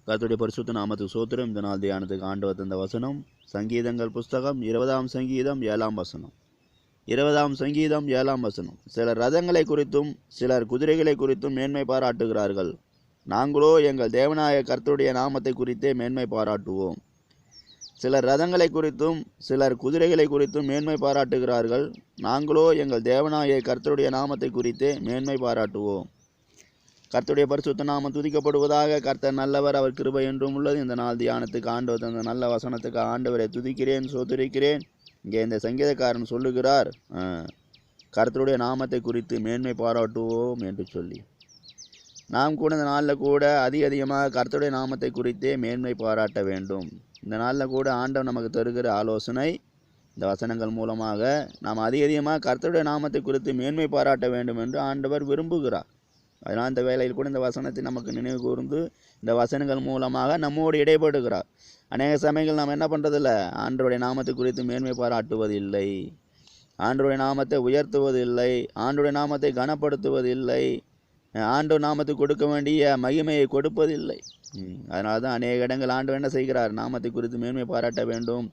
கர்த்தருடைய பரிசுத்த நாமத்துக்கு சோத்திரம். இந்த நாள் தியானத்துக்கு ஆண்டவர் தந்த வசனம் சங்கீதங்கள் புஸ்தகம் 20ஆம் சங்கீதம் 7ஆம் வசனம். 20ஆம் சங்கீதம் 7ஆம் வசனம். சிலர் ரதங்களை குறித்தும் சிலர் குதிரைகளை குறித்தும் மேன்மை பாராட்டுகிறார்கள். நாங்களோ எங்கள் தேவனாய கர்த்தருடைய நாமத்தை குறித்தே மேன்மை பாராட்டுவோம். சிலர் ரதங்களை குறித்தும் சிலர் குதிரைகளை குறித்தும் மேன்மை பாராட்டுகிறார்கள். நாங்களோ எங்கள் தேவனாய கர்த்தருடைய நாமத்தை குறித்தே மேன்மை பாராட்டுவோம். கர்த்தருடைய பரிசுத்த நாமம் துதிக்கப்படுவதாக. கர்த்தர் நல்லவர், அவர் கிருபை என்றும் உள்ளது. இந்த நாள் தியானத்துக்கு ஆண்டவர் தந்த நல்ல வசனத்துக்கு ஆண்டவரை துதிக்கிறேன், சோதரிக்கிறேன். இங்கே இந்த சங்கீதக்காரன் சொல்லுகிறார், கர்த்தருடைய நாமத்தை குறித்து மேன்மை பாராட்டுவோம் என்று சொல்லி. நாம் கூட இந்த நாளில் கூட அதிகமாக கர்த்தருடைய நாமத்தை குறித்தே மேன்மை பாராட்ட வேண்டும். இந்த நாளில் கூட ஆண்டவர் நமக்கு தருகிற ஆலோசனை, இந்த வசனங்கள் மூலமாக நாம் அதிகமாக கர்த்தருடைய நாமத்தை குறித்து மேன்மை பாராட்ட வேண்டும் என்று ஆண்டவர் விரும்புகிறார். அதனால் இந்த வேளையில் கூட இந்த வசனத்தை நமக்கு நினைவு கூர்ந்து இந்த வசனங்கள் மூலமாக நம்மோடு இடைப்படுகிறார். அநேக சமயங்கள் நாம் என்ன பண்ணுறதில்ல, ஆண்டவருடைய நாமத்தை குறித்து மேன்மை பாராட்டுவதில்லை, ஆண்டவருடைய நாமத்தை உயர்த்துவதில்லை, ஆண்டவருடைய நாமத்தை கனப்படுத்துவதில்லை, ஆண்டவர் நாமத்துக்கு கொடுக்க வேண்டிய மகிமையை கொடுப்பதில்லை. அதனால தான் அநேக இடங்கள் ஆண்டவர் என்ன செய்கிறார், நாமத்தை குறித்து மேன்மை பாராட்ட வேண்டும்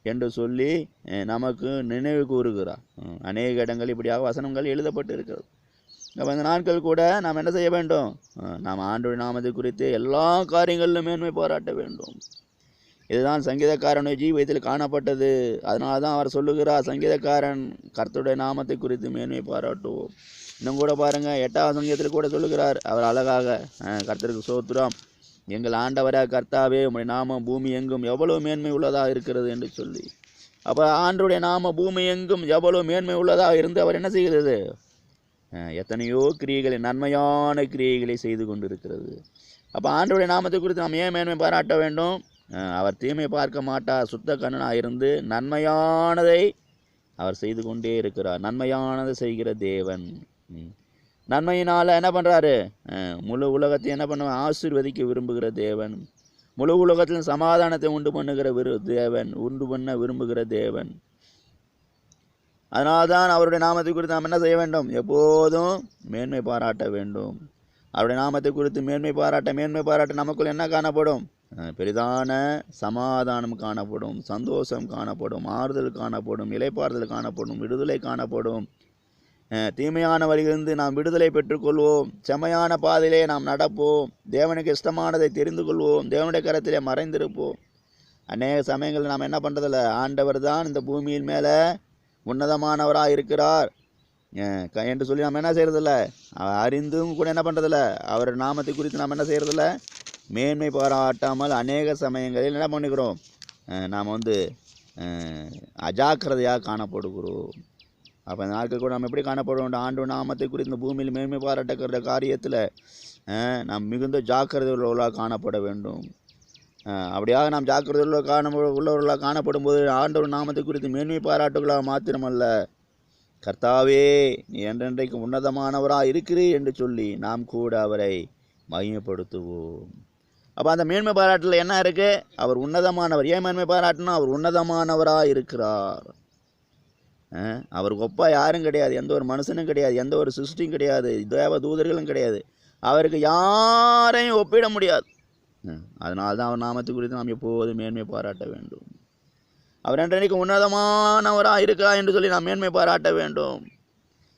என்று சொல்லி நமக்கு நினைவு கூறுகிறார். அநேக இடங்கள் இப்படியாக வசனங்கள் எழுதப்பட்டு இருக்கிறது. அப்போ இந்த நாட்கள் கூட நாம் என்ன செய்ய வேண்டும், நாம் ஆண்டவருடைய நாமத்தை குறித்து எல்லா காரியங்களிலும் மேன்மை பாராட்ட வேண்டும். இதுதான் சங்கீதக்காரனுடைய ஜீவியத்தில் காணப்பட்டது. அதனால தான் அவர் சொல்லுகிறார், சங்கீதக்காரன் கர்த்தருடைய நாமத்தை குறித்து மேன்மை பாராட்டுவோம். இன்னும் கூட பாருங்கள், 8ஆவது சங்கீதத்தில் கூட சொல்லுகிறார் அவர் அழகாக, கர்த்தருக்கு சோத்திரம், எங்கள் ஆண்டவராக கர்த்தாவே உம்முடைய நாமம் பூமி எங்கும் எவ்வளவு மேன்மை உள்ளதாக இருக்கிறது என்று சொல்லி. அப்போ ஆண்டவருடைய நாமம் பூமி எங்கும் எவ்வளவு மேன்மை உள்ளதாக இருந்து அவர் என்ன செய்கிறது, எத்தனையோ கிரியைகளை, நன்மையான கிரியைகளை செய்து கொண்டு இருக்கிறது. அப்போ ஆண்டவருடைய நாமத்தை குறித்து நாம் ஏன் மேன்மை பாராட்ட வேண்டும், அவர் தீமை பார்க்க மாட்டார், சுத்த கண்ணனாக இருந்து நன்மையானதை அவர் செய்து கொண்டே இருக்கிறார். நன்மையானதை செய்கிற தேவன். நன்மையினால் என்ன பண்ணுறாரு, முழு உலகத்தை என்ன பண்ண ஆசீர்வதிக்க விரும்புகிற தேவன். முழு உலகத்திலும் சமாதானத்தை உண்டு பண்ணுகிற தேவன், உண்டு பண்ண விரும்புகிற தேவன். அதனால்தான் அவருடைய நாமத்தை குறித்து நாம் என்ன செய்ய வேண்டும், எப்போதும் மேன்மை பாராட்ட வேண்டும். அவருடைய நாமத்தை குறித்து மேன்மை பாராட்ட நமக்குள் என்ன காணப்படும், பெரிதான சமாதானம் காணப்படும், சந்தோஷம் காணப்படும், ஆறுதல் காணப்படும், இளைப்பாறுதல் காணப்படும், விடுதலை காணப்படும். தீமையான வழியிலிருந்து நாம் விடுதலை பெற்றுக்கொள்வோம். செம்மையான பாதையிலே நாம் நடப்போம். தேவனுக்கு இஷ்டமானதை தெரிந்து கொள்வோம். தேவனுடைய கரத்திலே மறைந்திருப்போம். அநேக சமயங்களில் நாம் என்ன பண்ணுறதில்ல, ஆண்டவர் தான் இந்த பூமியின் மேலே உன்னதமானவராக இருக்கிறார் என்று சொல்லி நம்ம என்ன செய்கிறதில்ல, அறிந்தும் கூட என்ன பண்ணுறதில்ல, அவர் நாமத்தை குறித்து நாம் என்ன செய்கிறதில்ல, மேன்மை பாராட்டாமல் அநேக சமயங்களில் என்ன பண்ணிக்கிறோம், நாம் அஜாக்கிரதையாக காணப்படுகிறோம். அப்போ இந்த நாட்கள் கூட நம்ம எப்படி காணப்படுவோம், ஆண்டவர் நாமத்தை குறித்து இந்த பூமியில் மேன்மை பாராட்டுகிற காரியத்தில் நாம் மிகுந்த ஜாக்கிரதை உள்ளவர்களாக காணப்பட வேண்டும். அப்படியாக நாம் ஜாக்கிரதை உள்ளவர்களாக காணப்படும் போது ஆண்டவர் நாமத்தை குறித்து மேன்மை பாராட்டுகளாக மாத்திரமல்ல, கர்த்தாவே நீ என்றென்றைக்கு உன்னதமானவராக இருக்கிறீர் என்று சொல்லி நாம் கூட அவரை மகிமைப்படுத்துவோம். அப்போ அந்த மேன்மை பாராட்டில் என்ன இருக்குது, அவர் உன்னதமானவர். ஏன் மேன்மை பாராட்டணும், அவர் உன்னதமானவராக இருக்கிறார். அவருக்கு ஒப்பா யாரும் கிடையாது, எந்த ஒரு மனுஷனும் கிடையாது, எந்த ஒரு சிருஷ்டியும் கிடையாது, தேவ தூதர்களும் கிடையாது. அவருக்கு யாரையும் ஒப்பிட முடியாது. அதனால தான் அவர் நாமத்தை குறித்து நாம் எப்போதும் மேன்மை பாராட்ட வேண்டும். அவர் என்றைக்கு உன்னதமானவராக இருக்கா என்று சொல்லி நாம் மேன்மை பாராட்ட வேண்டும்.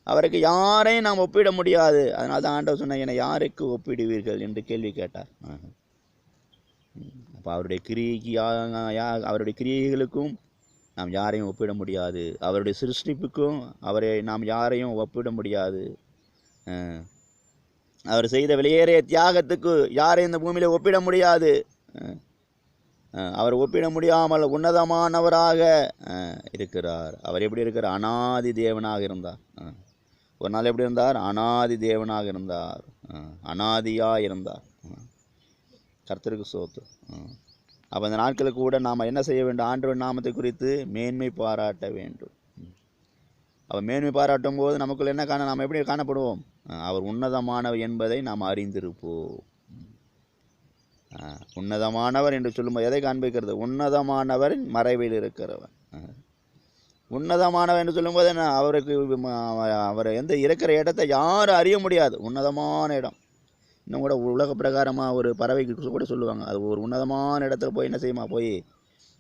அவருக்கு யாரையும் நாம் ஒப்பிட முடியாது. அதனால தான் ஆண்டவர் சொன்ன, என்னை யாருக்கு ஒப்பிடுவீர்கள் என்று கேள்வி கேட்டார். அப்போ அவருடைய கிரியைகளுக்கும் நாம் யாரையும் ஒப்பிட முடியாது. அவருடைய சிருஷ்டிப்புக்கும் நாம் யாரையும் ஒப்பிட முடியாது. அவர் செய்த வெளியேறிய தியாகத்துக்கு யாரையும் இந்த பூமியில் ஒப்பிட முடியாது. அவர் ஒப்பிட முடியாமல் உன்னதமானவராக இருக்கிறார். அவர் எப்படி இருக்கிறார், அனாதி தேவனாக இருந்தார். ஒரு நாள் எப்படி இருந்தார், அனாதி தேவனாக இருந்தார், அனாதியாக இருந்தார். கர்த்தருக்கு சோத்து. அப்போ இந்த நாட்களுக்கு கூட நாம் என்ன செய்ய வேண்டும், ஆண்டவர் நாமத்தை குறித்து மேன்மை பாராட்ட வேண்டும். அப்போ மேன்மை பாராட்டும் போது நமக்குள்ள என்ன நாம் எப்படி காணப்படுவோம், அவர் உன்னதமானவர் என்பதை நாம் அறிந்திருப்போம். உன்னதமானவர் என்று சொல்லும்போது எதை காண்பிக்கிறது, உன்னதமானவரின் மறைவில் இருக்கிறவர். உன்னதமானவர் என்று சொல்லும்போது என்ன, அவருக்கு அவர் எந்த இருக்கிற இடத்தை யாரும் அறிய முடியாது. உன்னதமான இடம். இன்னும் கூட உலக பிரகாரமாக ஒரு பறவைக்கு கூட சொல்லுவாங்க, அது ஒரு உன்னதமான இடத்துல போய் என்ன செய்யுமா, போய்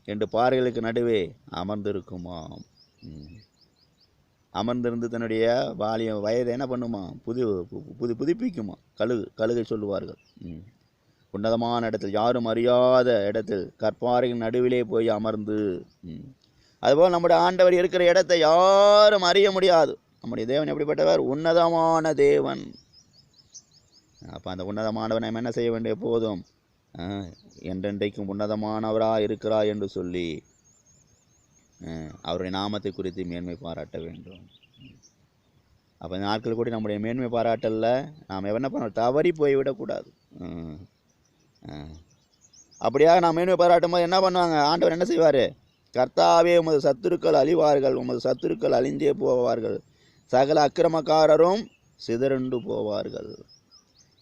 2 பாறைகளுக்கு நடுவே அமர்ந்திருக்குமாம். அமர்ந்திருந்து தன்னுடைய வயதை என்ன பண்ணுமா, புதுப்பிக்குமா. கழுகை சொல்லுவார்கள். உன்னதமான இடத்தில், யாரும் அறியாத இடத்தில், கற்பாறையின் நடுவிலே போய் அமர்ந்து. அதுபோல் நம்முடைய ஆண்டவர் இருக்கிற இடத்தை யாரும் அறிய முடியாது. நம்முடைய தேவன் எப்படிப்பட்டவர்? உன்னதமான தேவன். அப்போ அந்த உன்னதமானவன் நம்ம என்ன செய்ய வேண்டிய போதும், என்றென்றைக்கும் உன்னதமானவராக இருக்கிறார் என்று சொல்லி அவருடைய நாமத்தை குறித்து மேன்மை பாராட்ட வேண்டும். அப்போ இந்த நாட்கள் கூட நம்முடைய மேன்மை பாராட்டலில் நாம் என்ன பண்ணோம், தவறி போய்விடக்கூடாது. அப்படியாக நாம் மேன்மை பாராட்டும் போது என்ன பண்ணுவாங்க, ஆண்டவர் என்ன செய்வார்? கர்த்தாவே உமது சத்துருக்கள் அழிவார்கள், உமது சத்துருக்கள் அழிந்தே போவார்கள், சகல அக்கிரமக்காரரும் சிதறண்டு போவார்கள்.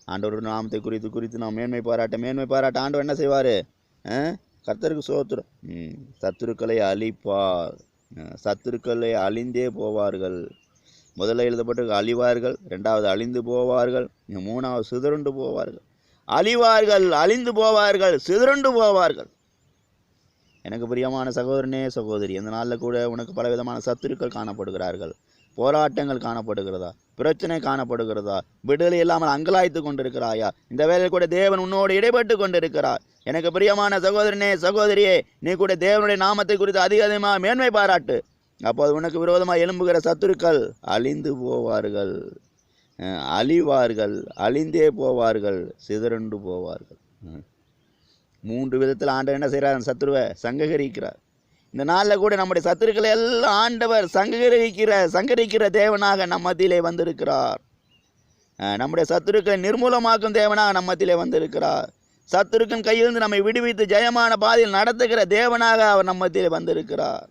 ஆண்டவர் நாமத்தை குறித்து நாம் மேன்மை பாராட்ட ஆண்டவர் என்ன செய்வார்? கர்த்தருக்கு சோத்திரம். சத்துருக்களை அழிப்பார், சத்துருக்களை அழிந்தே போவார்கள். முதல்ல எழுதப்பட்டு அழிவார்கள், 2வது அழிந்து போவார்கள், 3வது சிதறுண்டு போவார்கள். அழிவார்கள், அழிந்து போவார்கள், சிதறுண்டு போவார்கள். எனக்கு பிரியமான சகோதரனே சகோதரி, இந்த நாளில் கூட உனக்கு பலவிதமான சத்துருக்கள் காணப்படுகிறார்கள், போராட்டங்கள் காணப்படுகிறதா, பிரச்சனை காணப்படுகிறதா, விடுதலை இல்லாமல் அங்கலாய்த்து கொண்டிருக்கிறாயா? இந்த வேளையில் கூட தேவன் உன்னோடு இடைப்பட்டு கொண்டிருக்கிறார். எனக்கு பிரியமான சகோதரனே சகோதரியே, நீ கூட தேவனுடைய நாமத்தை குறித்து அதிகமாக மேன்மை பாராட்டு. அப்போது உனக்கு விரோதமாக எழும்புகிற சத்துருக்கள் அழிந்து போவார்கள், அழிவார்கள், அழிந்தே போவார்கள், சிதறண்டு போவார்கள். 3 விதத்தில் ஆண்டவர் என்ன செய்கிறார்? சத்துருவை சங்ககரிக்கிறார். இந்த நாளில் கூட நம்முடைய சத்துருக்களை எல்லாம் ஆண்டவர் சங்கரிக்கிற தேவனாக நம் மத்தியிலே வந்திருக்கிறார். நம்முடைய சத்துருக்களை நிர்மூலமாக்கும் தேவனாக நம் மத்தியிலே வந்திருக்கிறார். சத்துருக்கின் கையிலிருந்து நம்மை விடுவித்து ஜெயமான பாதையில் நடத்துகிற தேவனாக அவர் நம் மத்தியிலே வந்திருக்கிறார்.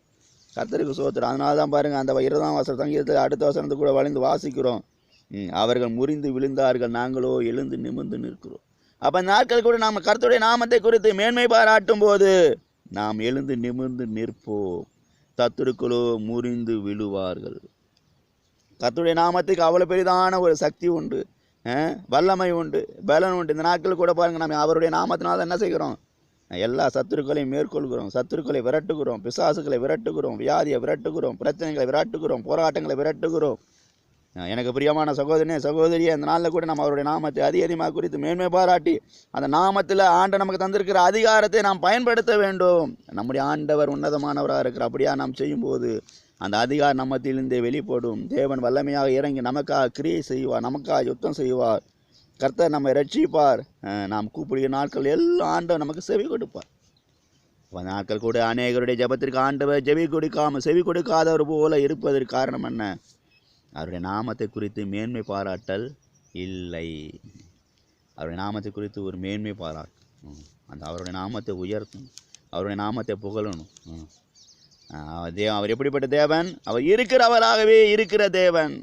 கர்த்தருக்கு சோத்திரம். அதனால தான் பாருங்கள், அந்த 20ஆம் வசனம் சங்கீதத்தில் அடுத்த வசனத்துக்கு கூட வளைந்து வாசிக்கிறோம். அவர்கள் முறிந்து விழுந்தார்கள், நாங்களோ எழுந்து நிமிர்ந்து நிற்கிறோம். அப்போ நாட்கள் கூட நாம் கர்த்தருடைய நாமத்தை குறித்து மேன்மை பாராட்டும் போது நாம் எழுந்து நிமிர்ந்து நிற்போம், சத்துருக்களோ முறிந்து விழுவார்கள். கர்த்தருடைய நாமத்துக்கு அவ்வளோ பெரிதான ஒரு சக்தி உண்டு, வல்லமை உண்டு, பலன் உண்டு. இந்த நாட்கள் கூட பாருங்கள், நம்ம அவருடைய நாமத்தினால என்ன செய்கிறோம்? எல்லா சத்துருக்களையும் மேற்கொள்கிறோம், சத்துருக்களை விரட்டுகிறோம், பிசாசுகளை விரட்டுகிறோம், வியாதியை விரட்டுகிறோம், பிரச்சனைகளை விரட்டுகிறோம், போராட்டங்களை விரட்டுகிறோம். எனக்கு பிரியமான சகோதரனே சகோதரியே, அந்த நாளில் கூட நம்ம அவருடைய நாமத்தை அதிகமாக குறித்து மேன்மை பாராட்டி அந்த நாமத்தில் ஆண்டவர் நமக்கு தந்திருக்கிற அதிகாரத்தை நாம் பயன்படுத்த வேண்டும். நம்முடைய ஆண்டவர் உன்னதமானவராக இருக்கிறார். அப்படியா நாம் செய்யும்போது அந்த அதிகாரம் நம்மத்திலிருந்தே வெளிப்படும். தேவன் வல்லமையாக இறங்கி நமக்காக கிரியை செய்வார், நமக்காக யுத்தம் செய்வார். கர்த்தர் நம்மை ரட்சிப்பார். நாம் கூப்பிடுகிற நாட்கள் எல்லாம் ஆண்டவர் நமக்கு செவி கொடுப்பார். நாட்கள் கூட அநேகருடைய ஜபத்திற்கு ஆண்டவர் செவி கொடுக்காதவர் போல இருப்பதற்கு காரணம் என்ன? அவருடைய நாமத்தை குறித்து மேன்மை பாராட்டல் இல்லை. அவருடைய நாமத்தை குறித்து ஒரு மேன்மை பாராட்டும், அந்த அவருடைய நாமத்தை உயர்த்தும், அவருடைய நாமத்தை புகழணும். அவர் எப்படிப்பட்ட தேவன்? அவர் இருக்கிறவராகவே இருக்கிற தேவன்.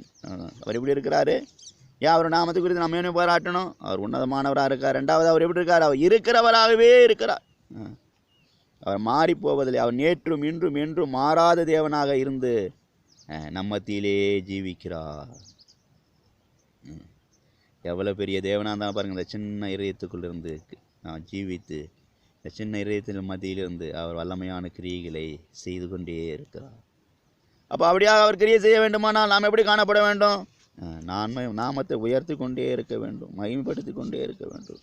அவர் எப்படி இருக்கிறாரு? ஏன் அவருடைய நாமத்தை குறித்து நம்ம மேன்மை பாராட்டணும்? அவர் உன்னதமானவராக இருக்கார். 2வது அவர் எப்படி இருக்கார்? அவர் இருக்கிறவராகவே இருக்கிறார். அவர் மாறி போவதில்லை. அவர் நேற்றும் இன்றும் என்றும் மாறாத தேவனாக இருந்து நம்மத்திலே ஜீவிக்கிறார். எவ்வளோ பெரிய தேவனாக இருந்தாலும் பாருங்கள், இந்த சின்ன இதயத்துக்குள்ளிருந்து நான் ஜீவித்து இந்த சின்ன இதயத்தின் மத்தியிலிருந்து அவர் வல்லமையான கிரியைகளை செய்து கொண்டே இருக்கிறார். அப்போ அப்படியாக அவர் கிரியை செய்ய வேண்டுமானால் நாம் எப்படி காணப்பட வேண்டும்? நாமத்தை உயர்த்தி கொண்டே இருக்க வேண்டும், மகிமைப்படுத்தி கொண்டே இருக்க வேண்டும்,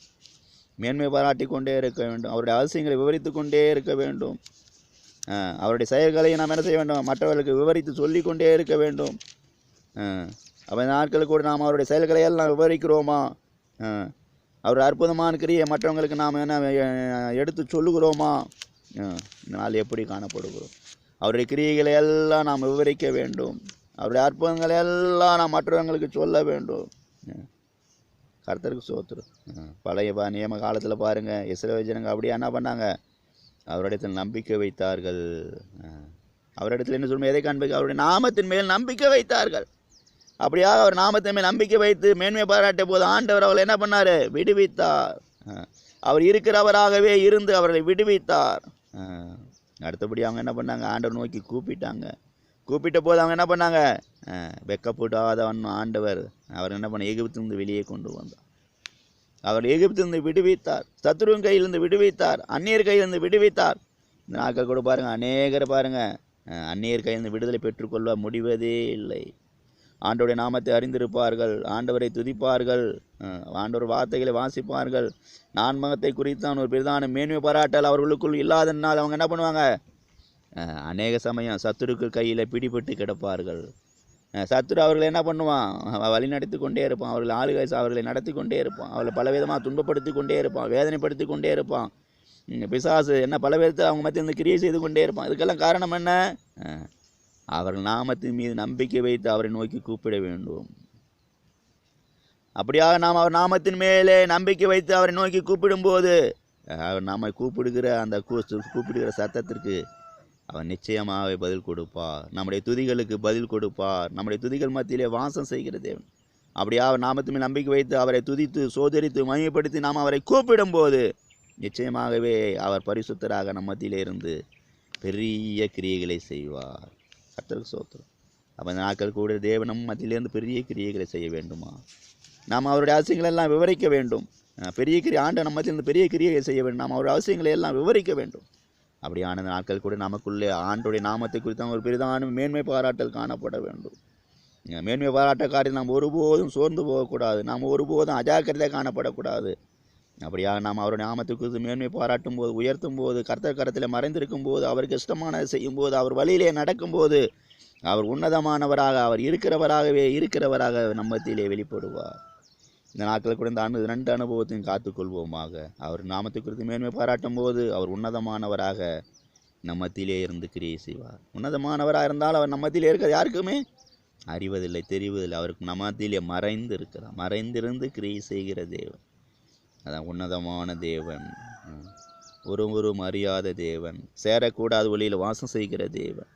மேன்மை பாராட்டி கொண்டே இருக்க வேண்டும், அவருடைய அவசியங்களை விவரித்து கொண்டே இருக்க வேண்டும். அவருடைய செயல்களை நாம் என்ன செய்ய வேண்டும்? மற்றவர்களுக்கு விவரித்து சொல்லிக்கொண்டே இருக்க வேண்டும். அப்போ இந்த நாட்களுக்கு கூட நாம் அவருடைய செயல்களை எல்லாம் விவரிக்கிறோமா? அவருடைய அற்புதமான கிரியை மற்றவங்களுக்கு நாம் என்ன எடுத்து சொல்லுகிறோமா? இந்த நாள் எப்படி காணப்படுகிறோம்? அவருடைய கிரியைகளை எல்லாம் நாம் விவரிக்க வேண்டும், அவருடைய அற்புதங்களை எல்லாம் நாம் மற்றவங்களுக்கு சொல்ல வேண்டும். கர்த்தருக்கு சோத்திரம். பழைய நியம காலத்தில் பாருங்கள், இஸ்ரவேல் ஜனங்க அப்படியே என்ன பண்ணாங்க? அவரிடத்தில் நம்பிக்கை வைத்தார்கள். அவரிடத்தில் என்ன சொல்லுங்கள், எதை காண்பிக்க? அவருடைய நாமத்தின் மேல் நம்பிக்கை வைத்தார்கள். அப்படியாக அவர் நாமத்தின் மேல் நம்பிக்கை வைத்து மேன்மை பாராட்டிய போது ஆண்டவர் அவர்கள் என்ன பண்ணார்? விடுவித்தார். அவர் இருக்கிறவராகவே இருந்து அவர்களை விடுவித்தார். அடுத்தபடி அவங்க என்ன பண்ணாங்க? ஆண்டவர் நோக்கி கூப்பிட்டாங்க. கூப்பிட்ட போது அவங்க என்ன பண்ணாங்க? வெக்கப்படாதவன் ஆண்டவர் அவர் என்ன பண்ண? எகிப்திலிருந்து வெளியே கொண்டு வந்தார். அவர் எகிப்திலிருந்து விடுவித்தார், சத்துருவின் கையிலிருந்து விடுவித்தார், அந்நியர் கையிலிருந்து விடுவித்தார். இந்த நாட்கள் கூட பாருங்கள், அநேகர் பாருங்கள் அந்நியர் கையிலிருந்து விடுதலை பெற்றுக்கொள்ள முடிவதே இல்லை. ஆண்டவருடைய நாமத்தை அறிந்திருப்பார்கள், ஆண்டவரை துதிப்பார்கள், ஆண்டவர் வார்த்தைகளை வாசிப்பார்கள். நான்மகத்தை குறித்தான் ஒரு பிரதான மேன்மை பாராட்டல் அவர்களுக்குள் இல்லாதனால் அவங்க என்ன பண்ணுவாங்க? அநேக சமயம் சத்துருக்கள் கையில் பிடிபட்டு கிடப்பார்கள். சத்துரு அவர்களை என்ன பண்ணுவான்? வழி நடத்தி கொண்டே இருப்பான், அவர்கள் ஆளுகை அவர்களை நடத்தி கொண்டே இருப்பான், அவர்களை பலவிதமாக துன்பப்படுத்தி கொண்டே இருப்பான், வேதனைப்படுத்தி கொண்டே இருப்பான். பிசாசு என்ன பல பேர்த்து அவங்க மத்திய இந்த கிரியை செய்து கொண்டே இருப்பான். இதுக்கெல்லாம் காரணம் என்ன? அவர்கள் நாமத்தின் மீது நம்பிக்கை வைத்து அவரை நோக்கி கூப்பிட வேண்டும். அப்படியாக நாம் அவர் நாமத்தின் மேலே நம்பிக்கை வைத்து அவரை நோக்கி கூப்பிடும்போது அவர் நம்மை கூப்பிடுகிற அந்த கூப்பிடுகிற சத்தத்திற்கு அவர் நிச்சயமாக பதில் கொடுப்பார். நம்முடைய துதிகளுக்கு பதில் கொடுப்பார். நம்முடைய துதிகள் மத்தியிலே வாசம் செய்கிற தேவன். அப்படியாக அவர் நாமத்தின் மேல் நம்பிக்கை வைத்து அவரை துதித்து சோதரித்து மகிமைப்படுத்தி நாம் அவரை கூப்பிடும்போது நிச்சயமாகவே அவர் பரிசுத்தராக நம் மத்தியிலே இருந்து பெரிய கிரியைகளை செய்வார். கர்த்தருக்கு ஸ்தோத்திரம். அப்போ இந்த நாட்கள் கூட தேவன் நம் மத்தியிலேருந்து பெரிய கிரியைகளை செய்ய வேண்டுமா? நாம் அவருடைய அவசியங்களை எல்லாம் விவரிக்க வேண்டும். பெரிய கிரியை ஆண்டு நம்ம மத்தியிலிருந்து பெரிய கிரியைகளை செய்ய வேண்டும். நாம் அவருடைய அவசியங்களை எல்லாம் விவரிக்க வேண்டும். அப்படியான நாட்கள் கூட நமக்குள்ளே ஆண்டுடைய நாமத்தை குறித்து ஒரு பெரிதான மேன்மை பாராட்டல் காணப்பட வேண்டும். மேன்மை பாராட்ட காரியம் நாம் ஒருபோதும் சோர்ந்து போகக்கூடாது. நாம் ஒருபோதும் அஜாக்கிரதையாக காணப்படக்கூடாது. அப்படியாக நாம் அவருடைய நாமத்தை குறித்து மேன்மை பாராட்டும் போது, உயர்த்தும் போது, கர்த்தர் கரத்தில் மறைந்திருக்கும் போது, அவருக்கு இஷ்டமானதை செய்யும் போது, அவர் வழியிலே நடக்கும்போது அவர் உன்னதமானவராக, அவர் இருக்கிறவராக நம்மத்திலே வெளிப்படுவார். இந்த நாட்களில் கூட இந்த 2 அனுபவத்தையும் காத்துக்கொள்வோமாக. அவர் நாமத்தை குறித்து மேன்மை பாராட்டும் போது அவர் உன்னதமானவராக நம்மத்திலே இருந்து கிரியை செய்வார். உன்னதமானவராக இருந்தால் அவர் நம்மத்திலே இருக்கிறது யாருக்குமே அறிவதில்லை, தெரிவதில்லை. அவருக்கு நம்மத்திலே மறைந்திருந்து கிரியை செய்கிற தேவன். அதான் உன்னதமான தேவன், ஒருவரும் அறியாத தேவன், சேரக்கூடாத வழியில் வாசம் செய்கிற தேவன்.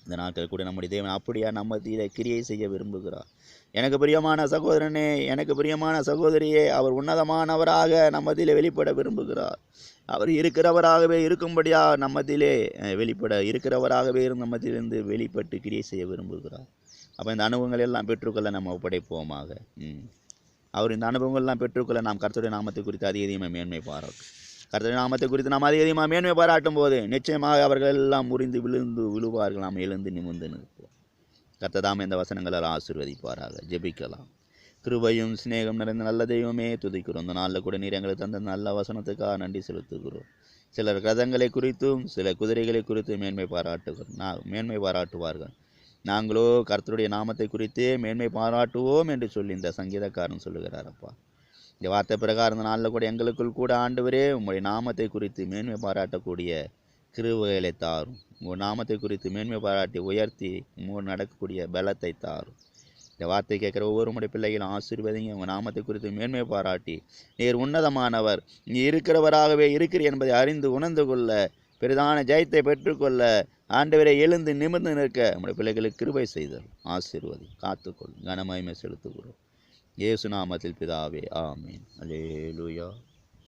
இந்த நாட்கள் கூட நம்முடைய தேவன் அப்படியா நம்மத்திலே கிரியை செய்ய விரும்புகிறார். எனக்கு பிரியமான சகோதரனே, எனக்கு பிரியமான சகோதரியே, அவர் உன்னதமானவராக நம்மத்திலே வெளிப்பட விரும்புகிறார். அவர் இருக்கிறவராகவே இருக்கும்படியா நம்மத்திலே இருக்கிறவராகவே நம்மத்திலிருந்து வெளிப்பட்டு கிரியை செய்ய விரும்புகிறார். அப்போ இந்த அனுபவங்கள் எல்லாம் பெற்றுக்கொள்ள நம்ம ஒப்படைப்போமாக. அவர் இந்த அனுபவங்கள்லாம் பெற்றுக்கொள்ள நாம் கர்த்தருடைய நாமத்தை குறித்து அதிகமாக மேன்மை பாராட்டும். கர்த்தருடைய நாமத்தை குறித்து நாம் அதிகமாக மேன்மை பாராட்டும் போது நிச்சயமாக அவர்கள் எல்லாம் முறிந்து விழுவார்கள். நாம் எழுந்து நிமிர்ந்து நிற்போம். கர்த்ததாம் இந்த வசனங்களால் ஆசீர்வதிப்பாராக. ஜெபிக்கலாம். கிருபையும் சிநேகம் நிறைந்த நல்ல தெய்வமே துதிக்கிறோம். இந்த நாளில் கூட நீர் எங்களுக்கு தந்த நல்ல வசனத்துக்காக நன்றி செலுத்துகிறோம். சிலர் ரதங்களை குறித்தும் சில குதிரைகளை குறித்தும் மேன்மை பாராட்டுவார்கள். நாங்களோ கர்த்தருடைய நாமத்தை குறித்தே மேன்மை பாராட்டுவோம் என்று சொல்லி இந்த சங்கீதக்காரன் சொல்லுகிறாரப்பா. இந்த வார்த்தை பிரகாரம் இந்த நாளில் கூட எங்களுக்குள் கூட ஆண்டவரே உங்களுடைய நாமத்தை குறித்து மேன்மை பாராட்டக்கூடிய கிருபைகளை தாரும். உங்கள் நாமத்தை குறித்து மேன்மை பாராட்டி உயர்த்தி உங்களோடு நடக்கக்கூடிய பலத்தை தாரும். இந்த வார்த்தை கேட்குற ஒவ்வொரு பிள்ளைகளும் ஆசீர்வதிங்க. உங்கள் நாமத்தை குறித்து மேன்மை பாராட்டி நீர் உன்னதமானவர், நீ இருக்கிறவராகவே இருக்கிற என்பதை அறிந்து உணர்ந்து கொள்ள, பெரிதான ஜெயத்தை பெற்றுக்கொள்ள ஆண்டவரை எழுந்து நிமிர்ந்து நிற்க நம்முடைய பிள்ளைகளுக்கு கிருபை செய்தல். ஆசீர்வதி, காத்துக்கொள். கனமகிமை செலுத்துகிறோம். இயேசு நாமத்தில் பிதாவே, ஆமீன். அல்லேலூயா.